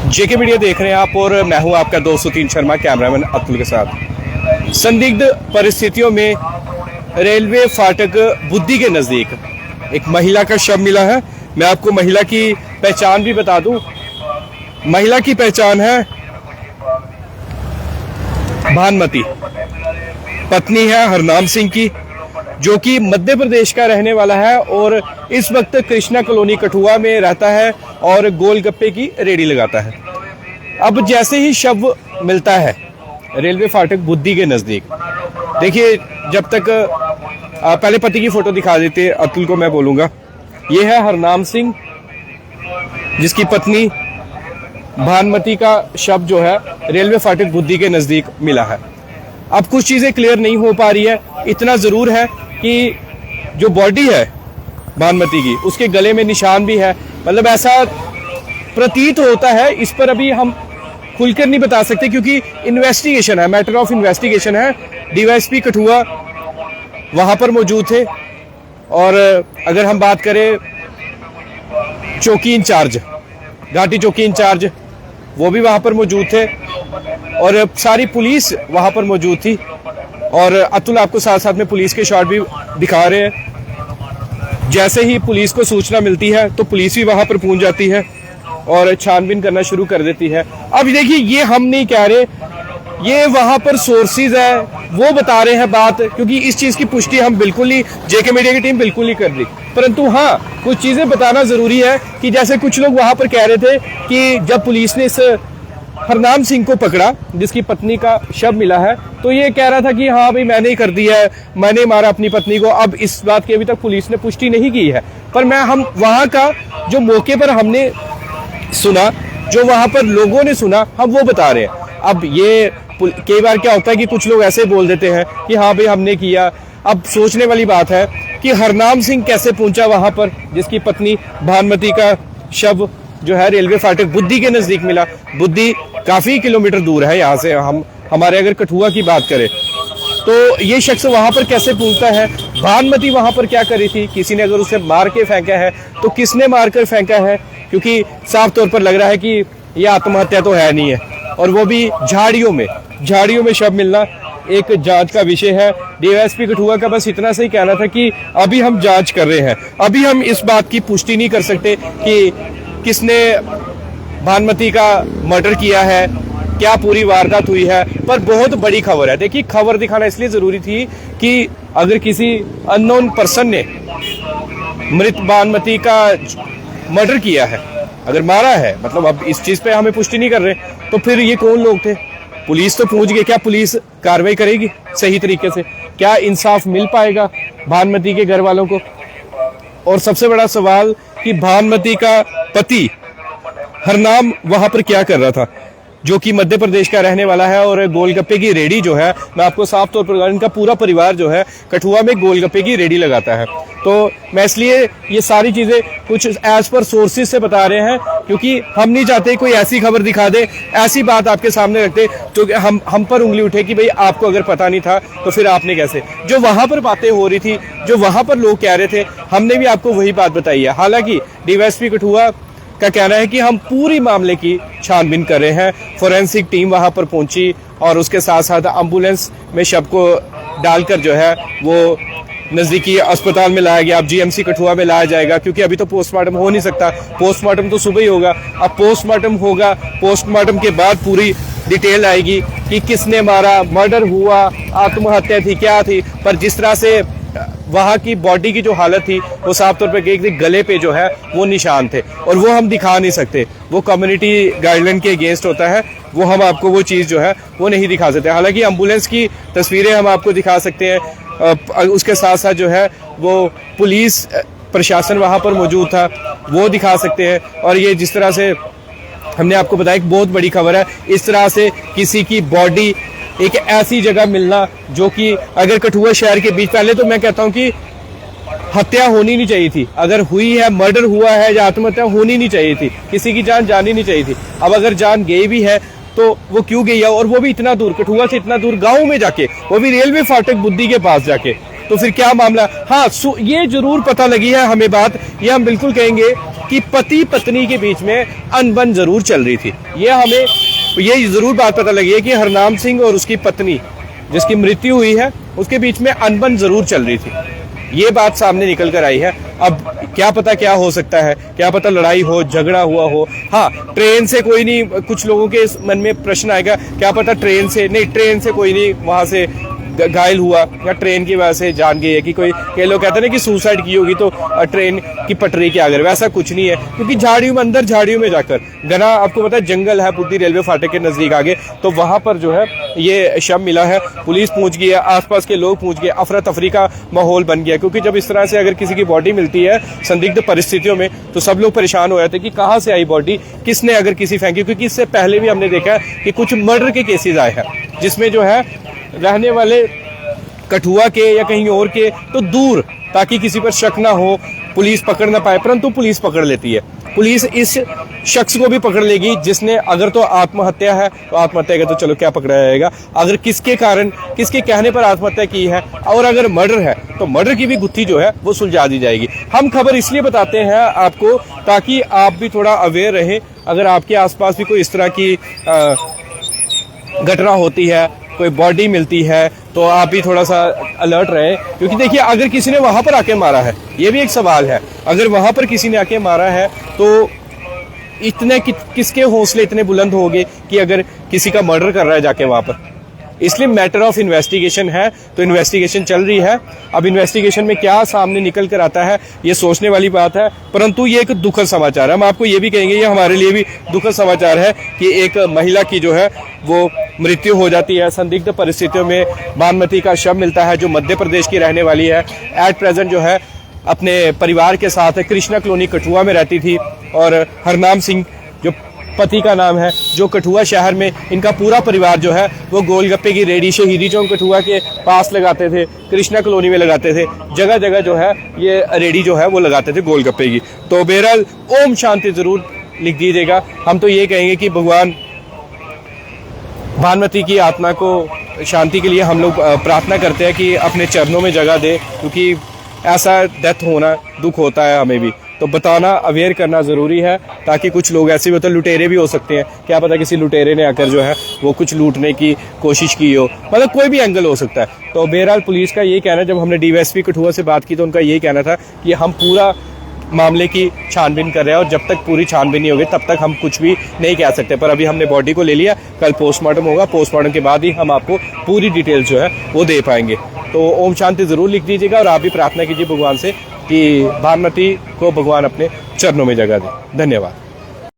जेके media देख रहे हैं आप और मैं हूं आपका दोस्त सुतीन शर्मा, कैमरामैन अतुल के साथ। संदिग्ध परिस्थितियों में रेलवे फाटक बुद्धि के नजदीक एक महिला का शव मिला है। मैं आपको महिला की पहचान भी बता दूं। महिला की पहचान है भानुमति, पत्नी है हरनाम सिंह की, जो कि मध्य प्रदेश का रहने वाला है और इस वक्त कृष्णा कॉलोनी कठुआ में रहता है और गोलगप्पे की रेडी लगाता है। अब जैसे ही शव मिलता है रेलवे फाटक बुद्धि के नजदीक, देखिए जब तक पहले पति की फोटो दिखा देते अतुल को, मैं बोलूंगा ये है हरनाम सिंह जिसकी पत्नी भानुमति का शव जो है रेलवे फाटक बुद्धि के नजदीक मिला है। अब कुछ चीजें क्लियर नहीं हो पा रही है। इतना जरूर है कि जो बॉडी है भानुमति की उसके गले में निशान भी है, मतलब ऐसा प्रतीत होता है। इस पर अभी हम खुलकर नहीं बता सकते क्योंकि इन्वेस्टिगेशन है, मैटर ऑफ इन्वेस्टिगेशन है। डीवाईएसपी कठुआ वहां पर मौजूद थे और अगर हम बात करें चौकी इंचार्ज, घाटी चौकी इंचार्ज, वो भी वहां पर मौजूद थे और सारी पुलिस वहां पर मौजूद थी। और अतुल आपको साथ साथ में पुलिस के शॉट भी दिखा रहे हैं। जैसे ही पुलिस को सूचना मिलती है तो पुलिस भी वहां पर पहुंच जाती है और छानबीन करना शुरू कर देती है। अब देखिए ये हम नहीं कह रहे, ये वहां पर सोर्सेज है वो बता रहे हैं बात, क्योंकि इस चीज की पुष्टि हम बिल्कुल नहीं, जेके मीडिया की टीम बिल्कुल नहीं कर रही। परंतु हाँ, कुछ चीजें बताना जरूरी है कि जैसे कुछ लोग वहां पर कह रहे थे कि जब पुलिस ने इस हरनाम सिंह को पकड़ा जिसकी पत्नी का शव मिला है, तो ये कह रहा था कि हाँ भाई मैंने ही कर दिया है, मैंने मारा अपनी पत्नी को। अब इस बात की अभी तक पुलिस ने पुष्टि नहीं की है, पर हम वहां का जो मौके पर हमने सुना, जो वहां पर लोगों ने सुना, हम वो बता रहे हैं। अब ये कई बार क्या होता है कि कुछ लोग ऐसे बोल देते हैं कि हाँ भाई हमने किया। अब सोचने वाली बात है कि हरनाम सिंह कैसे पहुंचा वहां पर जिसकी पत्नी भानुमति का शव जो है रेलवे फाटक बुद्धि के नजदीक मिला। बुद्धि काफी किलोमीटर दूर है यहाँ से। हमारे अगर कठुआ की बात करें तो ये शख्स वहां पर कैसे पहुंचता है? भानुमति वहां पर क्या करी थी? किसी ने अगर उसे मार के फेंका है तो किसने मारकर फेंका है? क्योंकि साफ तौर पर लग रहा है कि यह आत्महत्या तो है नहीं है, और वो भी झाड़ियों में शव मिलना एक जांच का विषय है। डीवाईएसपी कठुआ का बस इतना सा ही कहना था कि अभी हम जांच कर रहे हैं, अभी हम इस बात की पुष्टि नहीं कर सकते कि किसने भानुमति का मर्डर किया है, क्या पूरी वारदात हुई है। पर बहुत बड़ी खबर है। देखिए खबर दिखाना इसलिए जरूरी थी कि अगर किसी अननोन पर्सन ने मृत भानुमति का मर्डर किया है, अगर मारा है, मतलब अब इस चीज पे हमें पुष्टि नहीं कर रहे, तो फिर ये कौन लोग थे? पुलिस तो पहुंच गई, क्या पुलिस कार्रवाई करेगी सही तरीके से? क्या इंसाफ मिल पाएगा भानुमति के घर वालों को? और सबसे बड़ा सवाल कि भानुमति का पति हरनाम वहां पर क्या कर रहा था, जो कि मध्य प्रदेश का रहने वाला है और गोलगप्पे की रेडी जो है, मैं आपको साफ तौर पर, इनका पूरा परिवार जो है कठुआ में गोलगप्पे की रेडी लगाता है। तो मैं इसलिए ये सारी चीजें कुछ एज पर सोर्सेज से बता रहे हैं, क्योंकि हम नहीं चाहते कोई ऐसी खबर दिखा दे, ऐसी बात आपके सामने रख दे तो हम पर उंगली उठे कि भाई आपको अगर पता नहीं था तो फिर आपने कैसे। जो वहां पर बातें हो रही थी, जो वहां पर लोग कह रहे थे, हमने भी आपको वही बात बताई है। हालांकि डीवाईएसपी कठुआ का कहना है कि हम पूरी मामले की छानबीन कर रहे हैं। फोरेंसिक टीम वहां पर पहुंची और उसके साथ साथ एम्बुलेंस में शव को डालकर जो है वो नजदीकी अस्पताल में लाया गया। अब जीएमसी कठुआ में लाया जाएगा, क्योंकि अभी तो पोस्टमार्टम हो नहीं सकता। पोस्टमार्टम तो सुबह ही होगा। अब पोस्टमार्टम होगा, पोस्टमार्टम के बाद पूरी डिटेल आएगी कि किसने मारा, मर्डर हुआ, आत्महत्या थी, क्या थी। पर जिस तरह से वहां की बॉडी की जो हालत थी वो साफ तौर पे गले पे जो है वो निशान थे, और वो हम दिखा नहीं सकते, वो कम्युनिटी गाइडलाइन के अगेंस्ट होता है। वो हम आपको वो चीज जो है वो नहीं दिखा सकते। हालांकि एम्बुलेंस की तस्वीरें हम आपको दिखा सकते हैं, उसके साथ साथ जो है वो पुलिस प्रशासन वहां पर मौजूद था वो दिखा सकते हैं। और ये जिस तरह से हमने आपको बताया एक बहुत बड़ी खबर है, इस तरह से किसी की बॉडी एक ऐसी जगह मिलना जो कि अगर कठुआ शहर के बीच, पहले तो मैं कहता हूं कि हत्या होनी नहीं चाहिए थी। अगर हुई है, मर्डर हुआ है या आत्महत्या होनी नहीं चाहिए थी, किसी की जान जानी नहीं चाहिए थी। अब अगर जान गई भी है तो वो क्यों गई है, और वो भी इतना दूर, कठुआ से इतना दूर गांव में जाके, वो भी रेलवे फाटक बुद्धि के पास जाके। तो फिर क्या मामला? हाँ, ये जरूर पता लगी है हमें बात, ये हम बिल्कुल कहेंगे कि पति पत्नी के बीच में अनबन जरूर चल रही थी। ये हमें ये जरूर बात पता लगी है कि हरनाम सिंह और उसकी पत्नी जिसकी मृत्यु हुई है उसके बीच में अनबन जरूर चल रही थी। ये बात सामने निकल कर आई है। अब क्या पता क्या हो सकता है, क्या पता लड़ाई हो, झगड़ा हुआ हो। हाँ, ट्रेन से कोई नहीं, कुछ लोगों के मन में प्रश्न आएगा क्या पता ट्रेन से नहीं, ट्रेन से कोई नहीं वहां से घायल हुआ या ट्रेन की वजह से जान गई है कि कोई, कई लोग कहते हैं ना कि सुसाइड की होगी तो ट्रेन की पटरी के आगे, वैसा कुछ नहीं है क्योंकि झाड़ियों में, अंदर झाड़ियों में जाकर घना, आपको पता है जंगल है बुद्धि रेलवे फाटक के नजदीक आगे, तो वहां पर जो है ये शव मिला है। पुलिस पहुंच गई है, आसपास के लोग पहुंच गए, अफरा तफरी का माहौल बन गया क्योंकि जब इस तरह से अगर किसी की बॉडी मिलती है संदिग्ध परिस्थितियों में तो सब लोग परेशान हो जाते हैं कि कहाँ से आई बॉडी, किसने अगर किसी फेंकी, क्योंकि इससे पहले भी हमने देखा है कि कुछ मर्डर के केसेस आए हैं जिसमें जो है रहने वाले कठुआ के या कहीं और के तो दूर, ताकि किसी पर शक ना हो, पुलिस पकड़ ना पाए, परंतु पुलिस पकड़ लेती है। पुलिस इस शख्स को भी पकड़ लेगी जिसने, अगर तो आत्महत्या है तो आत्महत्या का तो चलो क्या पकड़ा जाएगा, अगर किसके कारण, किसके कहने पर आत्महत्या की है, और अगर मर्डर है तो मर्डर की भी गुत्थी जो है वो सुलझा दी जाएगी। हम खबर इसलिए बताते हैं आपको ताकि आप भी थोड़ा अवेयर रहे। अगर आपके आसपास भी कोई इस तरह की घटना होती है, कोई बॉडी मिलती है, तो आप भी थोड़ा सा अलर्ट रहे क्योंकि देखिए अगर किसी ने वहां पर आके मारा है, ये भी एक सवाल है, अगर वहां पर किसी ने आके मारा है तो इतने किसके हौसले इतने बुलंद हो गए कि अगर किसी का मर्डर कर रहा है जाके वहां पर। इसलिए मैटर ऑफ इन्वेस्टिगेशन है, तो इन्वेस्टिगेशन चल रही है। अब इन्वेस्टिगेशन में क्या सामने निकल कर आता है ये सोचने वाली बात है, परंतु ये एक दुखद समाचार है। हम आपको ये भी कहेंगे, ये हमारे लिए भी दुखद समाचार है कि एक महिला की जो है वो मृत्यु हो जाती है संदिग्ध परिस्थितियों में। भानुमति का शव मिलता है जो मध्य प्रदेश की रहने वाली है, एट प्रेजेंट जो है अपने परिवार के साथ कृष्णा कॉलोनी कठुआ में रहती थी, और हरनाम सिंह जो पति का नाम है, जो कठुआ शहर में इनका पूरा परिवार जो है वो गोलगप्पे की रेडी शहीदी चौक कठुआ के पास लगाते थे, कृष्णा कॉलोनी में लगाते थे, जगह जगह जो है ये रेडी जो है वो लगाते थे गोलगप्पे की। तो बहरहाल ओम शांति जरूर लिख दीजिएगा। हम तो ये कहेंगे कि भगवान भानुमति की आत्मा को शांति के लिए हम लोग प्रार्थना करते हैं कि अपने चरणों में जगह दे, क्योंकि ऐसा डेथ होना दुख होता है हमें भी। तो बताना, अवेयर करना ज़रूरी है ताकि कुछ लोग ऐसे भी होते हैं, लुटेरे भी हो सकते हैं, क्या पता किसी लुटेरे ने आकर जो है वो कुछ लूटने की कोशिश की हो, मतलब कोई भी एंगल हो सकता है। तो बहरहाल पुलिस का यही कहना है, जब हमने डीवाईएसपी कठुआ से बात की तो उनका यही कहना था कि हम पूरा मामले की छानबीन कर रहे हैं और जब तक पूरी छानबीन नहीं होगी तब तक हम कुछ भी नहीं कह सकते। पर अभी हमने बॉडी को ले लिया, कल पोस्टमार्टम होगा, पोस्टमार्टम के बाद ही हम आपको पूरी डिटेल जो है वो दे पाएंगे। तो ओम शांति ज़रूर लिख दीजिएगा और आप भी प्रार्थना कीजिए भगवान से कि भानुमति को भगवान अपने चरणों में जगह दे। धन्यवाद।